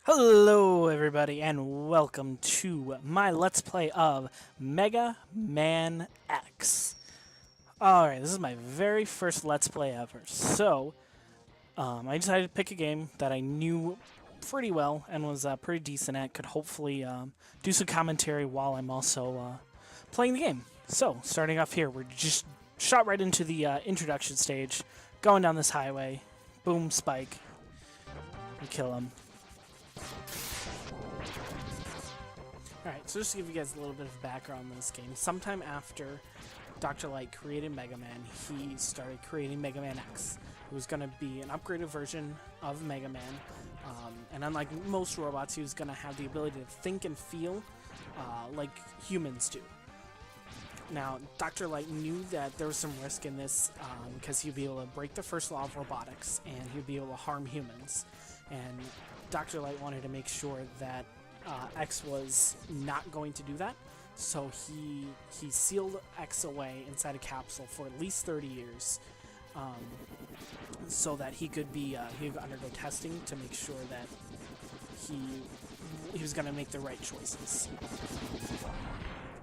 Hello everybody and welcome to my Let's Play of Mega Man X. Alright, this is my very first Let's Play ever. So, I decided to pick a game that I knew pretty well and was pretty decent at. Could hopefully do some commentary while I'm also playing the game. So, starting off here, we're just shot right into the introduction stage. Going down this highway. Boom, Spike. We kill him. Alright, so just to give you guys a little bit of background on this game, sometime after Dr. Light created Mega Man, he started creating Mega Man X. It was going to be an upgraded version of Mega Man, and unlike most robots, he was going to have the ability to think and feel like humans do. Now, Dr. Light knew that there was some risk in this because he'd be able to break the first law of robotics, and he'd be able to harm humans. And Dr. Light wanted to make sure that X was not going to do that, so he sealed X away inside a capsule for at least 30 years, so that he could undergo testing to make sure that he was going to make the right choices.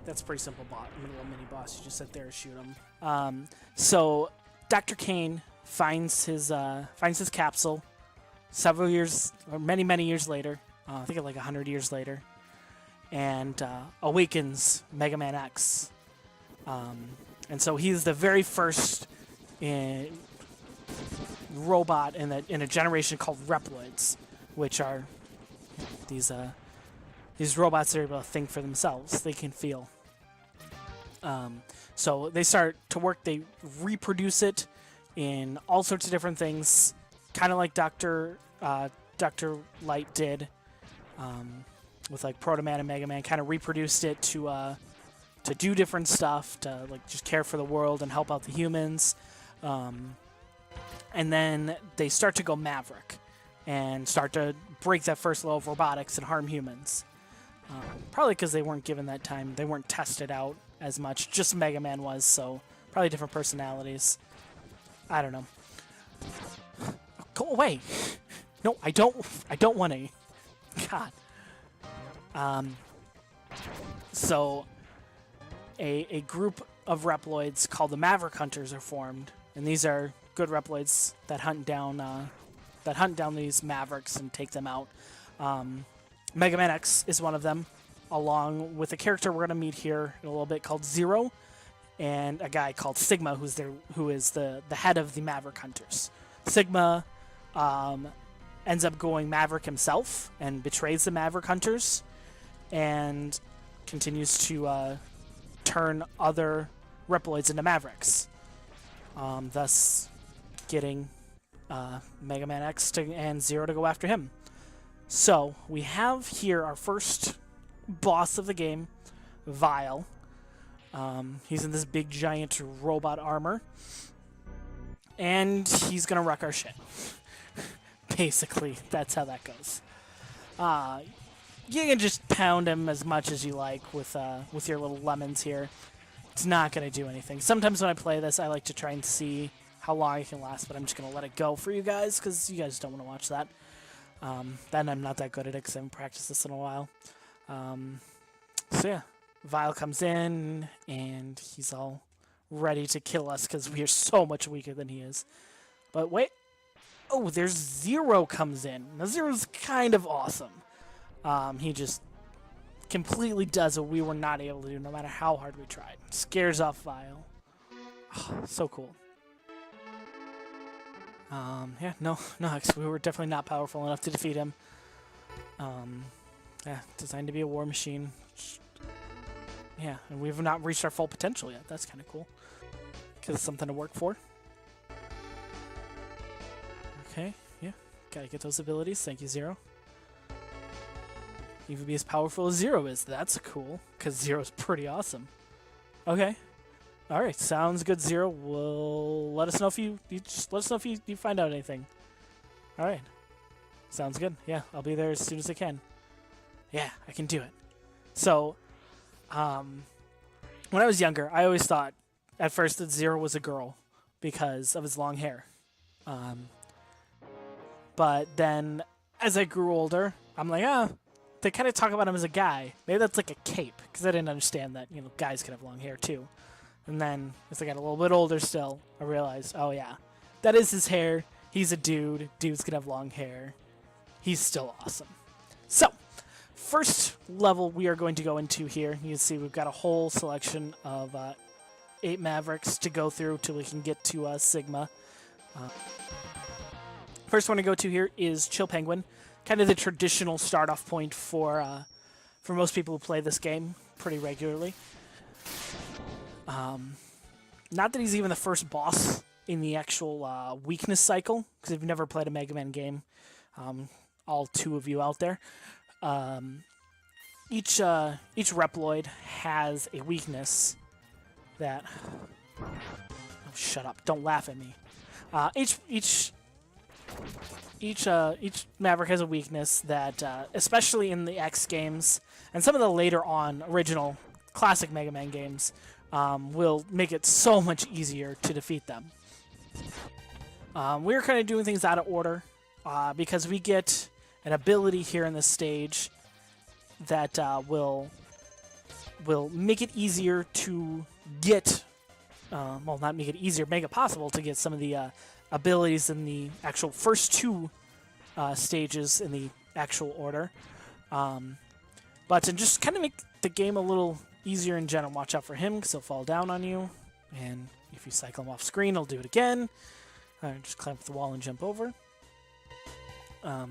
That's a pretty simple little mini boss. You just sit there and shoot him. So Dr. Cain finds his capsule several years, or many years later. I think like 100 years later, and awakens Mega Man X. And so he's the very first robot in a generation called Reploids, which are these robots that are able to think for themselves. They can feel. So they start to work. They reproduce it in all sorts of different things, kind of like Dr. Light did. With like Proto Man and Mega Man, kind of reproduced it to do different stuff, to like just care for the world and help out the humans. And then they start to go Maverick and start to break that first law of robotics and harm humans. Probably because they weren't given that time. They weren't tested out as much. Just Mega Man was, so probably different personalities. I don't know. Go away! No, I don't want to. God. So a group of Reploids called the Maverick Hunters are formed, and these are good Reploids that hunt down these Mavericks and take them out. Mega Man X is one of them, along with a character we're gonna meet here in a little bit called Zero, and a guy called Sigma who is the head of the Maverick Hunters. Sigma ends up going Maverick himself and betrays the Maverick Hunters and continues to turn other Reploids into Mavericks, thus getting Mega Man X and Zero to go after him. So we have here our first boss of the game, Vile. He's in this big giant robot armor, and he's gonna wreck our shit. Basically, that's how that goes. You can just pound him as much as you like with your little lemons here. It's not going to do anything. Sometimes when I play this, I like to try and see how long it can last, but I'm just going to let it go for you guys, because you guys don't want to watch that. Then I'm not that good at it, because I haven't practiced this in a while. So yeah, Vile comes in, and he's all ready to kill us, because we are so much weaker than he is. But wait. Oh, there's Zero comes in. Now, Zero's kind of awesome. He just completely does what we were not able to do, no matter how hard we tried. Scares off Vile. Oh, so cool. Yeah, no, we were definitely not powerful enough to defeat him. Yeah, designed to be a war machine. Yeah, and we've not reached our full potential yet. That's kind of cool. Because it's something to work for. Okay, yeah. Gotta get those abilities. Thank you, Zero. Even be as powerful as Zero is. That's cool, because Zero's pretty awesome. Okay. Alright, sounds good, Zero. Well, let us know if you just let us know if you find out anything. Alright. Sounds good. Yeah, I'll be there as soon as I can. Yeah, I can do it. So, when I was younger, I always thought at first that Zero was a girl because of his long hair. But then as I grew older, I'm like, they kind of talk about him as a guy. Maybe that's like a cape, because I didn't understand that, guys can have long hair too. And then as I got a little bit older still, I realized, oh yeah, that is his hair. He's a dude. Dudes can have long hair. He's still awesome. So, first level we are going to go into here. You can see we've got a whole selection of 8 Mavericks to go through till we can get to Sigma. First one to go to here is Chill Penguin, kind of the traditional start-off point for most people who play this game pretty regularly. Not that he's even the first boss in the actual weakness cycle, because if you've never played a Mega Man game, all 2 of you out there, each Reploid has a weakness that... Oh, shut up! Don't laugh at me. Each Maverick has a weakness that, especially in the X games and some of the later on original classic Mega Man games, will make it so much easier to defeat them. We're kind of doing things out of order because we get an ability here in this stage that will make it easier to get, well, not make it easier, make it possible to get some of the abilities in the actual first 2 stages in the actual order. But to just kind of make the game a little easier in general, watch out for him because he'll fall down on you. And if you cycle him off screen, he'll do it again. Just climb up the wall and jump over. But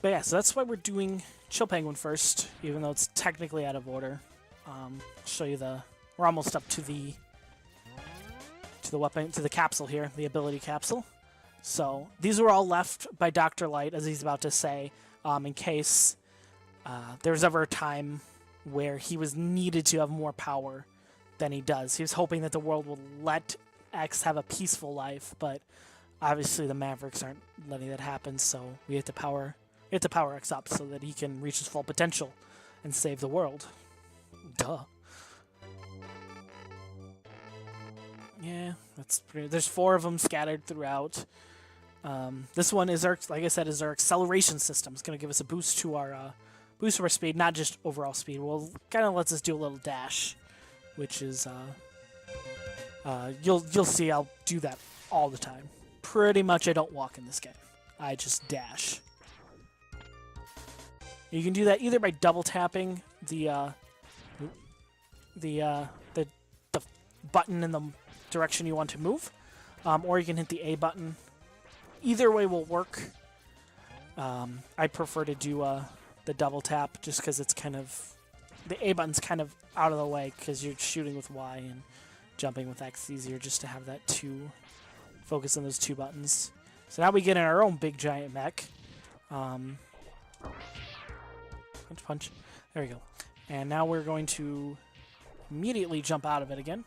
yeah, so that's why we're doing Chill Penguin first, even though it's technically out of order. Show you we're almost up to the weapon, to the capsule here, the ability capsule. So these were all left by Dr. Light, as he's about to say, in case there was ever a time where he was needed to have more power than he does. He was hoping that the world will let X have a peaceful life, but obviously the Mavericks aren't letting that happen, so we have to power X up so that he can reach his full potential and save the world. Duh. Yeah, that's pretty. There's 4 of them scattered throughout. This one is our, like I said, is our acceleration system. It's going to give us a boost to our speed, not just overall speed. Well, kind of lets us do a little dash, which is you'll see I'll do that all the time. Pretty much, I don't walk in this game. I just dash. You can do that either by double tapping the button in the direction you want to move, or you can hit the A button. Either way will work. I prefer to do the double tap just because it's kind of, the A button's kind of out of the way because you're shooting with Y and jumping with X. Easier just to have that focus on those 2 buttons. So now we get in our own big giant mech. Punch, punch. There we go. And now we're going to immediately jump out of it again.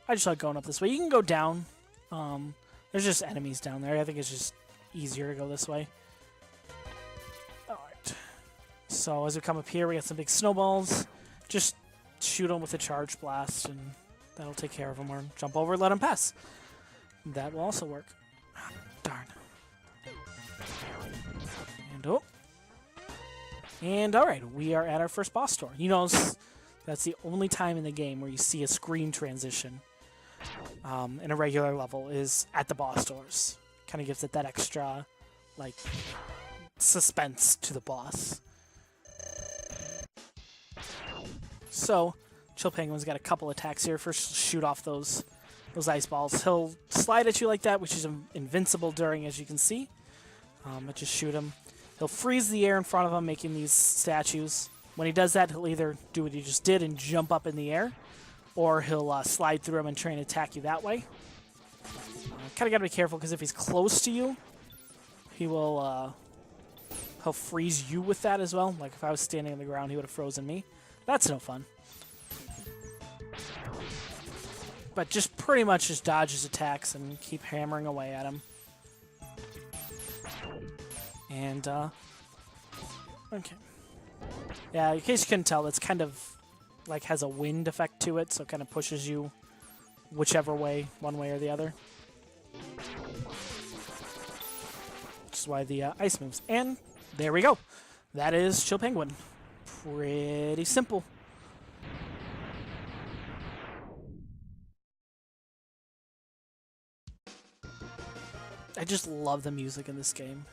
I just like going up this way. You can go down. There's just enemies down there. I think it's just easier to go this way. Alright. So as we come up here, we got some big snowballs. Just shoot them with a charge blast, and that'll take care of them. Or jump over and let them pass. That will also work. Ah, darn. And oh. And alright, we are at our first boss door. You know, that's the only time in the game where you see a screen transition in a regular level is at the boss doors. Kind of gives it that extra, like, suspense to the boss. So, Chill Penguin's got a couple attacks here. First, shoot off those ice balls. He'll slide at you like that, which is invincible during, as you can see. But just shoot him. He'll freeze the air in front of him, making these statues. When he does that, he'll either do what he just did and jump up in the air, or he'll slide through him and try and attack you that way. Kind of got to be careful, because if he's close to you, he'll freeze you with that as well. Like if I was standing on the ground, he would have frozen me. That's no fun. But just pretty much just dodge his attacks and keep hammering away at him. And, okay. Yeah, in case you couldn't tell, it's kind of, like, has a wind effect to it, so it kind of pushes you whichever way, one way or the other. which is why the ice moves. And there we go. That is Chill Penguin. Pretty simple. I just love the music in this game.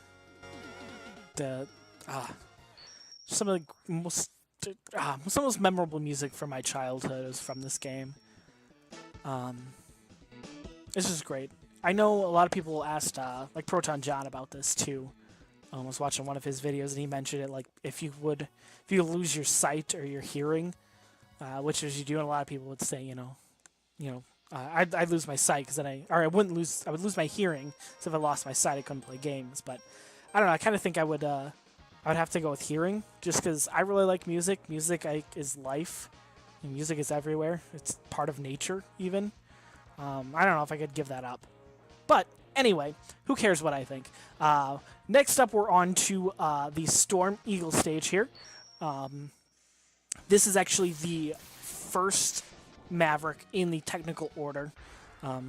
Some of the most some of the most memorable music from my childhood is from this game. It's just great. I know a lot of people asked like Proton John about this too. I was watching one of his videos and he mentioned it, like if you lose your sight or your hearing, which is you do, and a lot of people would say, I'd lose my sight because then I would lose my hearing. So if I lost my sight, I couldn't play games. But I don't know. I kind of think I would have to go with hearing, just because I really like music. Music is life. And music is everywhere. It's part of nature, even. I don't know if I could give that up. But anyway, who cares what I think? Next up, we're on to the Storm Eagle stage here. This is actually the first Maverick in the technical order.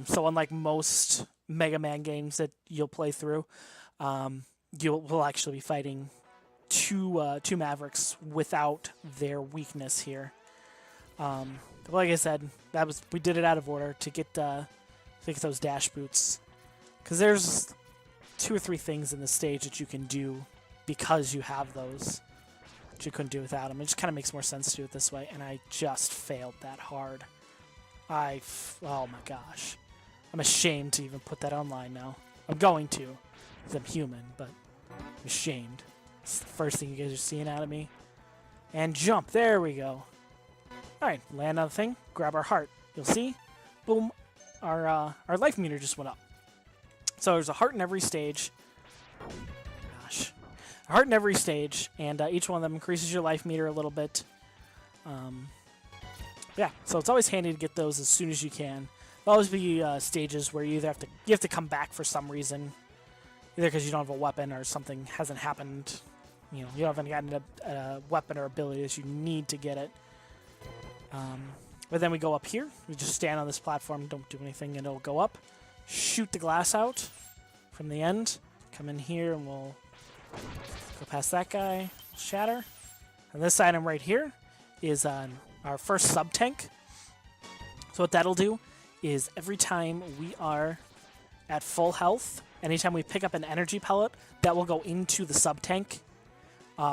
So unlike most Mega Man games that you'll play through, we'll actually be fighting two Mavericks without their weakness here. Like I said, we did it out of order to get those dash boots, because there's 2 or 3 things in the stage that you can do because you have those that you couldn't do without them. It just kind of makes more sense to do it this way, and I just failed that hard. Oh my gosh. I'm ashamed to even put that online now. I'm going to, because I'm human, but I'm ashamed. It's the first thing you guys are seeing out of me. And jump. There we go. Alright, land on the thing, grab our heart. You'll see, boom, our life meter just went up. So there's a heart in every stage. Gosh. A heart in every stage, and each one of them increases your life meter a little bit. Yeah, so it's always handy to get those as soon as you can. There'll always be stages where you have to come back for some reason, either because you don't have a weapon or something hasn't happened. You haven't gotten a weapon or ability that you need to get it. But then we go up here. We just stand on this platform, don't do anything, and it'll go up. Shoot the glass out from the end. Come in here, and we'll go past that guy. Shatter. And this item right here is our first sub-tank. So what that'll do is every time we are at full health, anytime we pick up an energy pellet, that will go into the sub-tank,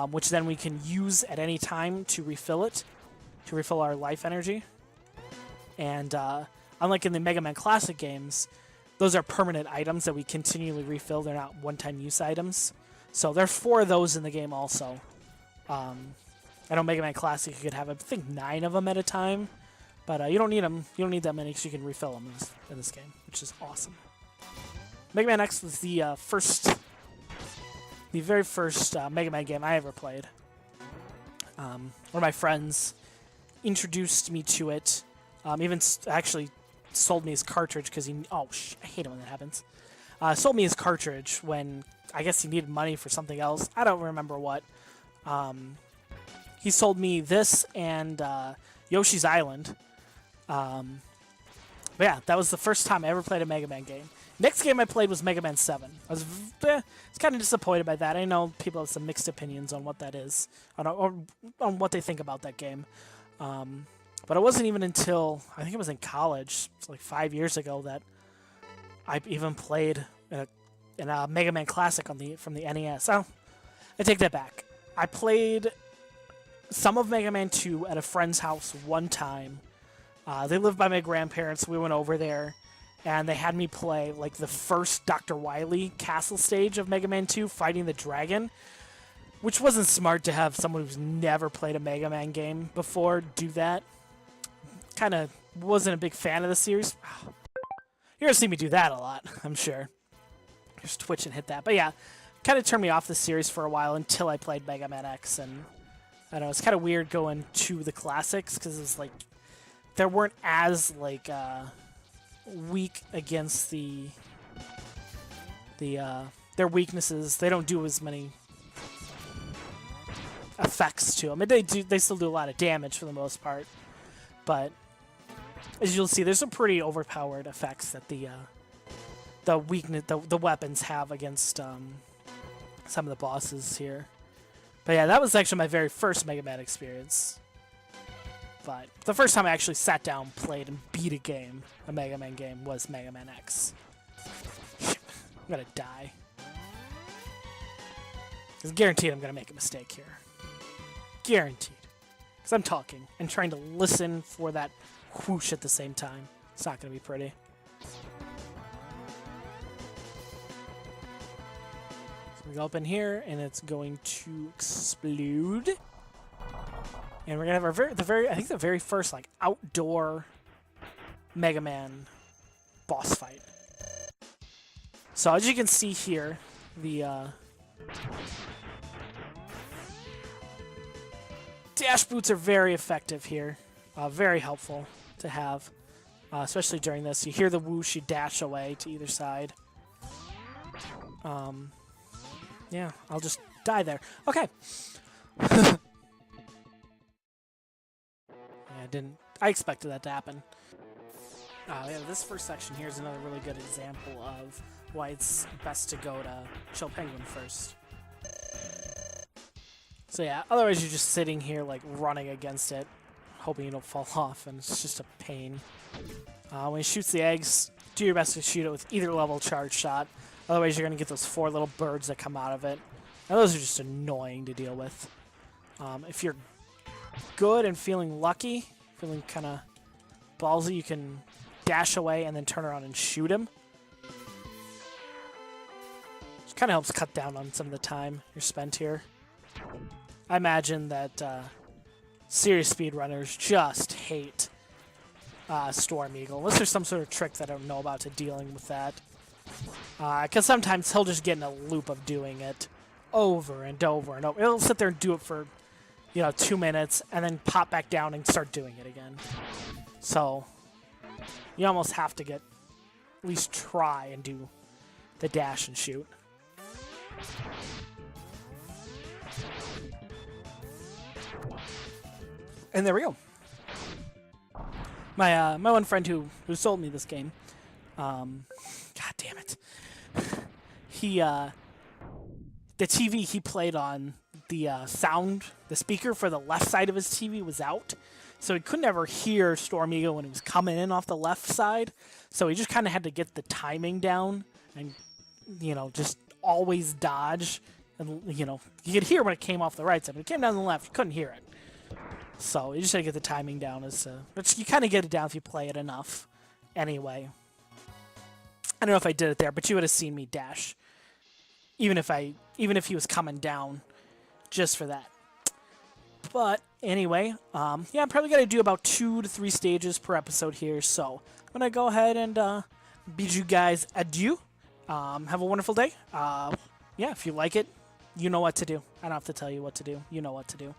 which then we can use at any time to refill it, to refill our life energy. And unlike in the Mega Man Classic games, those are permanent items that we continually refill. They're not one-time use items. So there are 4 of those in the game also. I know Mega Man Classic, you could have, I think, 9 of them at a time. But you don't need them. You don't need that many because you can refill them in this game, which is awesome. Mega Man X was the very first Mega Man game I ever played. One of my friends introduced me to it. Even actually sold me his cartridge because I hate it when that happens. Sold me his cartridge when I guess he needed money for something else. I don't remember what. He sold me this and Yoshi's Island. But yeah, that was the first time I ever played a Mega Man game. Next game I played was Mega Man 7. I was kind of disappointed by that. I know people have some mixed opinions on what that is, on what they think about that game. But it wasn't even until, I think it was in college, like 5 years ago, that I even played in a Mega Man Classic from the NES. Oh, I take that back. I played some of Mega Man 2 at a friend's house one time. They lived by my grandparents. We went over there, and they had me play like the first Dr. Wily castle stage of Mega Man 2, fighting the dragon, which wasn't smart to have someone who's never played a Mega Man game before do that. Kind of wasn't a big fan of the series. You're going to see me do that a lot, I'm sure. Just twitch and hit that. But yeah, kind of turned me off the series for a while until I played Mega Man X. And I don't know, it's kind of weird going to the classics because it's like they weren't as like weak against their weaknesses. They don't do as many effects to them. They still do a lot of damage for the most part. But as you'll see, there's some pretty overpowered effects that the weapons have against some of the bosses here. But yeah, that was actually my very first Mega Man experience. But the first time I actually sat down, played, and beat a game, a Mega Man game, was Mega Man X. I'm gonna die. It's guaranteed I'm gonna make a mistake here. Guaranteed. Because I'm talking and trying to listen for that whoosh at the same time. It's not gonna be pretty. So we go up in here, and it's going to explode. And we're gonna have our I think the very first like outdoor Mega Man boss fight. So as you can see here, the dash boots are very effective here, very helpful to have, especially during this. You hear the whoosh, you dash away to either side. Yeah, I'll just die there. Okay. I expected that to happen. Yeah, this first section here is another really good example of why it's best to go to Chill Penguin first. So yeah, otherwise you're just sitting here like running against it, hoping you don't fall off, and it's just a pain. When it shoots the eggs, do your best to shoot it with either level charge shot. Otherwise you're going to get those 4 little birds that come out of it. And those are just annoying to deal with. If you're good and feeling lucky, feeling kind of ballsy, you can dash away and then turn around and shoot him. Which kind of helps cut down on some of the time you're spent here. I imagine that serious speedrunners just hate Storm Eagle, unless there's some sort of trick that I don't know about to dealing with that. Because sometimes he'll just get in a loop of doing it over and over and over. He'll sit there and do it for 2 minutes, and then pop back down and start doing it again. So, you almost have to at least try and do the dash and shoot. And there we go. My one friend who sold me this game, God damn it, the TV he played on, the speaker for the left side of his TV was out, so he couldn't ever hear Storm Eagle when he was coming in off the left side. So he just kind of had to get the timing down and, just always dodge. And, you could hear when it came off the right side, but it came down the left, you couldn't hear it. So you just had to get the timing down, which you kind of get it down if you play it enough. Anyway, I don't know if I did it there, but you would have seen me dash, even if he was coming down, just for that. But anyway, yeah, I'm probably gonna do about 2 to 3 stages per episode here. So I'm gonna go ahead and bid you guys adieu. Have a wonderful day. Yeah, if you like it, you know what to do. I don't have to tell you what to do. You know what to do.